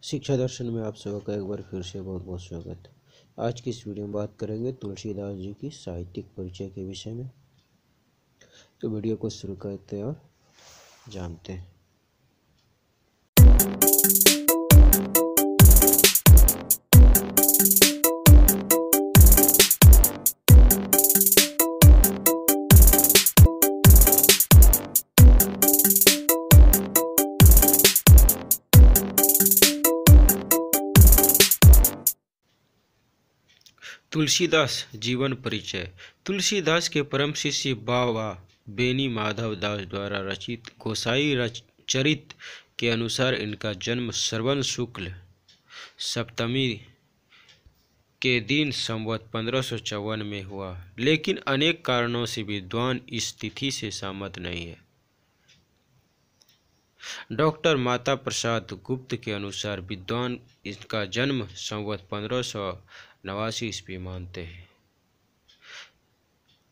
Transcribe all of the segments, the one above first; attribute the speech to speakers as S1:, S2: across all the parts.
S1: शिक्षा दर्शन में आप सबका एक बार फिर से बहुत बहुत स्वागत है। आज की इस वीडियो में बात करेंगे तुलसीदास जी की साहित्यिक परिचय के विषय में। तो वीडियो को शुरू करते हैं और जानते हैं। तुलसीदास जीवन परिचय। तुलसीदास के परम शिष्य बाबा बेनी माधव दास द्वारा रचित गोसाई चरित के अनुसार इनका जन्म श्रवण शुक्ल सप्तमी के दिन संवत 1554 में हुआ, लेकिन अनेक कारणों से विद्वान इस तिथि से सहमत नहीं है। डॉक्टर माता प्रसाद गुप्त के अनुसार विद्वान इसका जन्म संवत 1589 ईस्वी मानते हैं।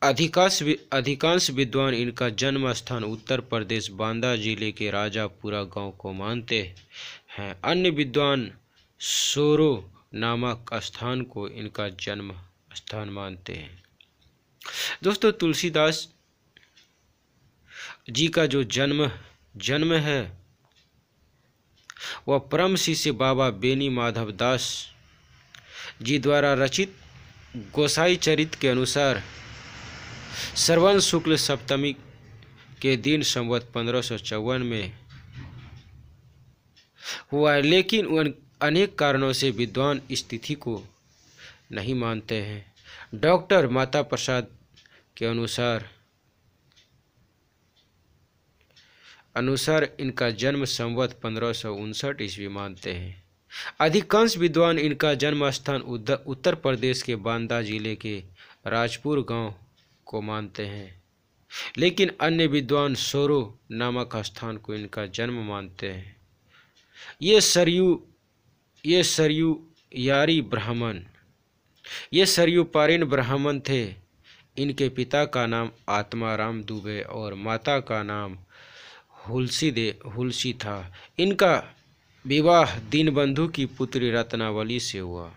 S1: अधिकांश विद्वान इनका जन्म स्थान उत्तर प्रदेश बांदा जिले के राजापुरा गांव को मानते हैं। अन्य विद्वान सोरो नामक स्थान को इनका जन्म स्थान मानते हैं। दोस्तों, तुलसीदास जी का जो जन्म है वह परम शिष्य बाबा बेनी माधव दास जी द्वारा रचित गोसाई चरित के अनुसार श्रवण शुक्ल सप्तमी के दिन संवत 1554 में हुआ है, लेकिन अनेक कारणों से विद्वान इस तिथि को नहीं मानते हैं। डॉक्टर माता प्रसाद के अनुसार इनका जन्म संवत 1559 ईस्वी मानते हैं। अधिकांश विद्वान इनका जन्म स्थान उत्तर प्रदेश के बांदा जिले के राजपुर गांव को मानते हैं, लेकिन अन्य विद्वान सोरो नामक स्थान को इनका जन्म मानते हैं। ये सरयू पारीण ब्राह्मण थे। इनके पिता का नाम आत्माराम दुबे और माता का नाम हुलसी था। इनका विवाह दीनबंधु की पुत्री रत्नावली से हुआ।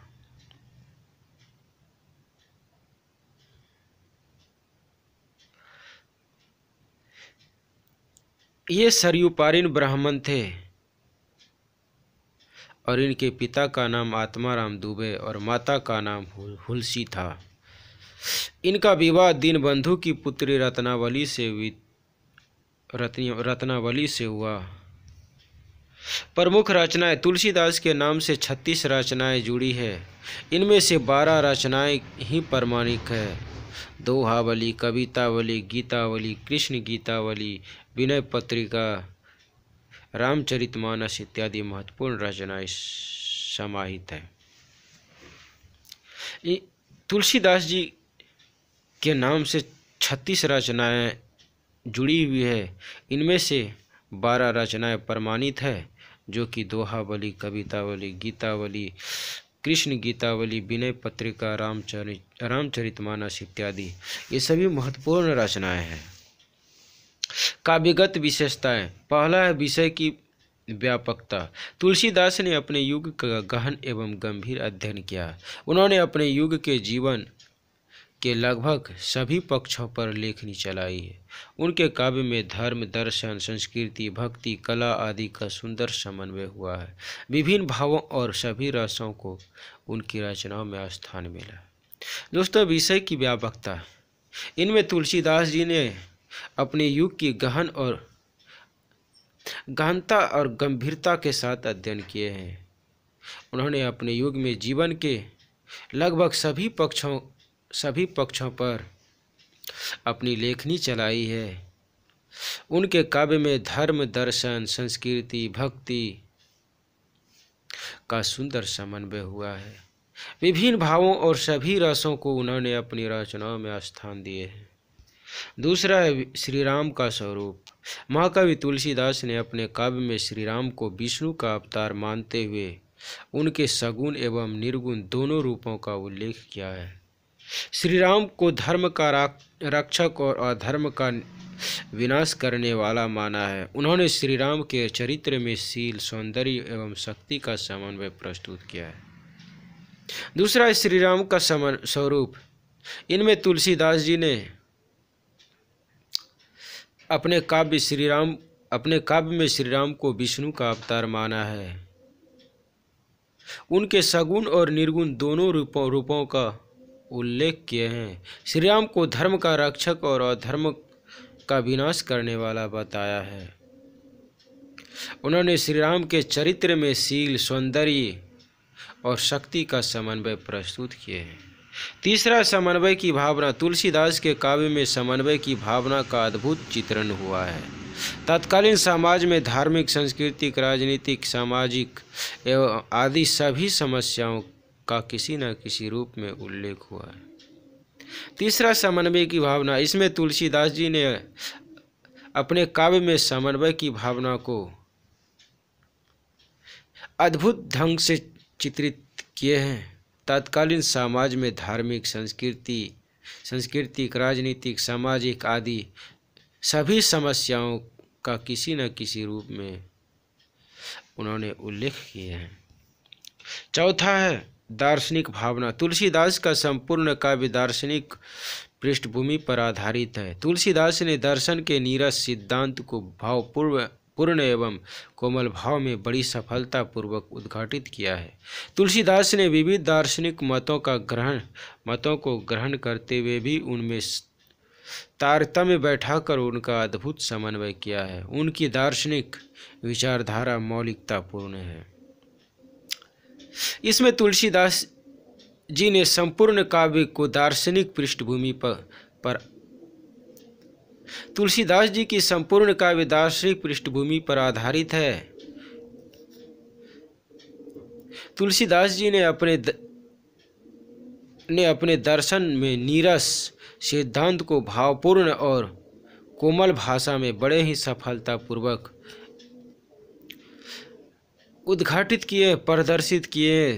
S1: ये सरयू पारीण ब्राह्मण थे और इनके पिता का नाम आत्माराम दुबे और माता का नाम हुलसी था। इनका विवाह दीनबंधु की पुत्री रत्नावली से हुआ। प्रमुख रचनाएं। तुलसीदास के नाम से 36 रचनाएं जुड़ी है। इनमें से 12 रचनाएं ही प्रमाणिक है। दोहावली, कवितावली, गीतावली, कृष्ण गीतावली, विनय पत्रिका, रामचरितमानस इत्यादि महत्वपूर्ण रचनाएं समाहित है। तुलसीदास जी के नाम से 36 रचनाएं जुड़ी हुई है। इनमें से 12 रचनाएं प्रमाणित है, जो कि दोहावली, कवितावली, गीतावली, कृष्ण गीतावली, विनय पत्रिका, रामचरितमानस इत्यादि, ये सभी महत्वपूर्ण रचनाएं हैं। काव्यगत विशेषताएं। पहला है विषय की व्यापकता। तुलसीदास ने अपने युग का गहन एवं गंभीर अध्ययन किया। उन्होंने अपने युग के जीवन के लगभग सभी पक्षों पर लेखनी चलाई है। उनके काव्य में धर्म, दर्शन, संस्कृति, भक्ति, कला आदि का सुंदर समन्वय हुआ है। विभिन्न भावों और सभी रसों को उनकी रचनाओं में स्थान मिला। दोस्तों, विषय की व्यापकता। इनमें तुलसीदास जी ने अपने युग की गहनता और गंभीरता के साथ अध्ययन किए हैं। उन्होंने अपने युग में जीवन के लगभग सभी पक्षों पर अपनी लेखनी चलाई है। उनके काव्य में धर्म, दर्शन, संस्कृति, भक्ति का सुंदर समन्वय हुआ है। विभिन्न भावों और सभी रसों को उन्होंने अपनी रचनाओं में स्थान दिए हैं। दूसरा है श्री राम का स्वरूप। महाकवि तुलसीदास ने अपने काव्य में श्री राम को विष्णु का अवतार मानते हुए उनके सगुण एवं निर्गुण दोनों रूपों का उल्लेख किया है। श्री राम को धर्म का रक्षक और अधर्म का विनाश करने वाला माना है। उन्होंने श्री राम के चरित्र में शील, सौंदर्य एवं शक्ति का समन्वय प्रस्तुत किया है। दूसरा है श्री राम का स्वरूप। इनमें तुलसीदास जी ने अपने काव्य में श्री राम को विष्णु का अवतार माना है। उनके सगुण और निर्गुण दोनों रूपों का उल्लेख किए हैं। श्री राम को धर्म का रक्षक और अधर्म का विनाश करने वाला बताया है। उन्होंने श्री राम के चरित्र में शील, सौंदर्य और शक्ति का समन्वय प्रस्तुत किए हैं। तीसरा, समन्वय की भावना। तुलसीदास के काव्य में समन्वय की भावना का अद्भुत चित्रण हुआ है। तत्कालीन समाज में धार्मिक, सांस्कृतिक, राजनीतिक, सामाजिक एवं आदि सभी समस्याओं का किसी न किसी रूप में उल्लेख हुआ है। तीसरा, समन्वय की भावना। इसमें तुलसीदास जी ने अपने काव्य में समन्वय की भावना को अद्भुत ढंग से चित्रित किए हैं। तत्कालीन समाज में धार्मिक, सांस्कृतिक, राजनीतिक, सामाजिक आदि सभी समस्याओं का किसी न किसी रूप में उन्होंने उल्लेख किए हैं। चौथा है दार्शनिक भावना। तुलसीदास का संपूर्ण काव्य दार्शनिक पृष्ठभूमि पर आधारित है। तुलसीदास ने दर्शन के नीरस सिद्धांत को भावपूर्ण एवं कोमल भाव में बड़ी सफलतापूर्वक उद्घाटित किया है। तुलसीदास ने विविध दार्शनिक मतों को ग्रहण करते हुए भी उनमें तारतम्य बैठाकर उनका अद्भुत समन्वय किया है। उनकी दार्शनिक विचारधारा मौलिकतापूर्ण है। इसमें तुलसीदास जी ने संपूर्ण काव्य को दार्शनिक पृष्ठभूमि पर तुलसीदास जी की संपूर्ण काव्य दार्शनिक पृष्ठभूमि पर आधारित है। तुलसीदास जी ने अपने दर्शन में नीरस सिद्धांत को भावपूर्ण और कोमल भाषा में बड़े ही सफलतापूर्वक उद्घाटित किए, प्रदर्शित किए।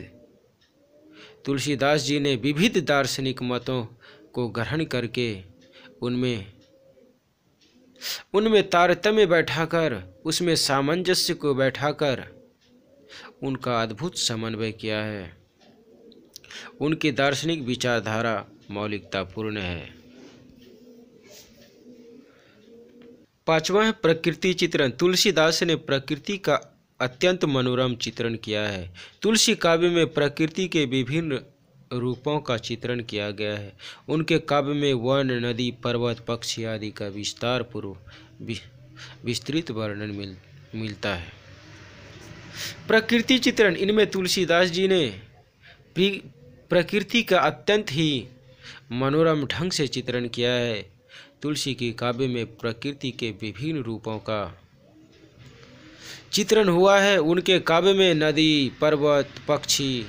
S1: तुलसीदास जी ने विविध दार्शनिक मतों को ग्रहण करके उनमें तारतम्य बैठाकर, उसमें सामंजस्य को बैठाकर उनका अद्भुत समन्वय किया है। उनकी दार्शनिक विचारधारा मौलिकतापूर्ण है। पांचवा है प्रकृति चित्रण। तुलसीदास ने प्रकृति का अत्यंत मनोरम चित्रण किया है। तुलसी काव्य में प्रकृति के विभिन्न रूपों का चित्रण किया गया है। उनके काव्य में वन, नदी, पर्वत, पक्षी आदि का विस्तृत वर्णन मिलता है। प्रकृति चित्रण। इनमें तुलसीदास जी ने प्रकृति का अत्यंत ही मनोरम ढंग से चित्रण किया है। तुलसी की काव्य में प्रकृति के विभिन्न रूपों का चित्रण हुआ है। उनके काव्य में नदी, पर्वत, पक्षी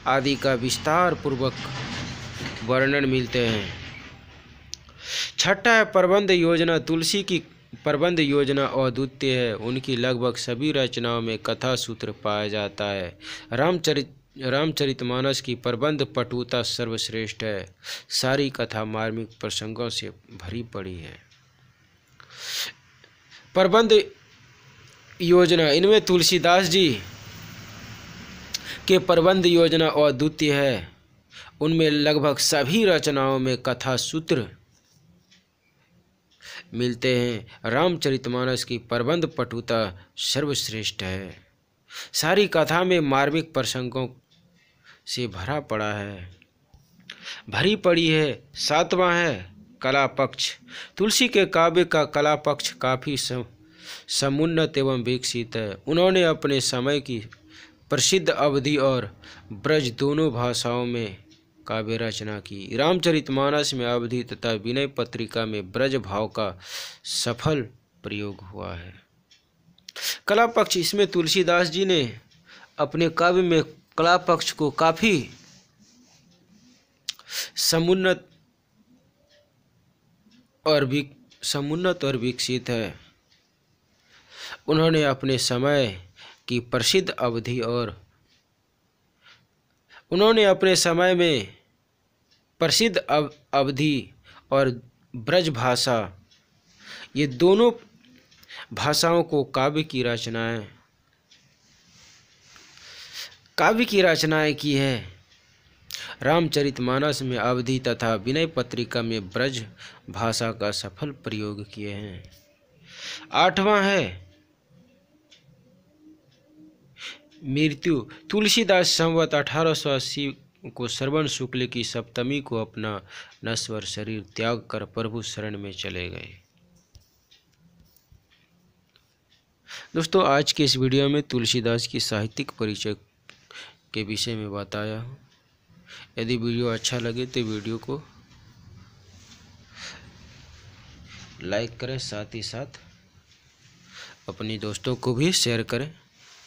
S1: आदि का विस्तार पूर्वक वर्णन मिलते हैं। छठा है प्रबंध योजना। तुलसी की प्रबंध योजना अद्वितीय है। उनकी लगभग सभी रचनाओं में कथा सूत्र पाया जाता है। रामचरितमानस की प्रबंध पटुता सर्वश्रेष्ठ है। सारी कथा मार्मिक प्रसंगों से भरी पड़ी है। प्रबंध योजना। इनमें तुलसीदास जी के प्रबंध योजना अद्वितीय है। उनमें लगभग सभी रचनाओं में कथा सूत्र मिलते हैं। रामचरितमानस की प्रबंध पटुता सर्वश्रेष्ठ है। सारी कथा में मार्मिक प्रसंगों से भरी पड़ी है। सातवां है कला पक्ष। तुलसी के काव्य का कला पक्ष काफ़ी समुन्नत एवं विकसित है। उन्होंने अपने समय की प्रसिद्ध अवधी और ब्रज दोनों भाषाओं में काव्य रचना की। रामचरितमानस में अवधी तथा विनय पत्रिका में ब्रज भाव का सफल प्रयोग हुआ है। कला पक्ष। इसमें तुलसीदास जी ने अपने काव्य में कला पक्ष को काफ़ी समुन्नत और विकसित है। उन्होंने अपने समय की प्रसिद्ध अवधि और उन्होंने अपने समय में प्रसिद्ध अवधी और ब्रज भाषा, ये दोनों भाषाओं को काव्य की रचनाएं की है। रामचरितमानस में अवधी तथा विनय पत्रिका में ब्रज भाषा का सफल प्रयोग किए हैं। 8वां है मृत्यु। तुलसीदास संवत 1880 को श्रवण शुक्ल की सप्तमी को अपना नश्वर शरीर त्याग कर प्रभु शरण में चले गए। दोस्तों, आज के इस वीडियो में तुलसीदास की साहित्यिक परिचय के विषय में बताया हूँ। यदि वीडियो अच्छा लगे तो वीडियो को लाइक करें, साथ ही साथ अपने दोस्तों को भी शेयर करें।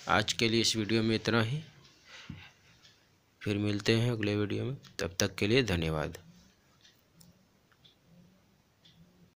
S1: आज के लिए इस वीडियो में इतना ही, फिर मिलते हैं अगले वीडियो में। तब तक के लिए धन्यवाद।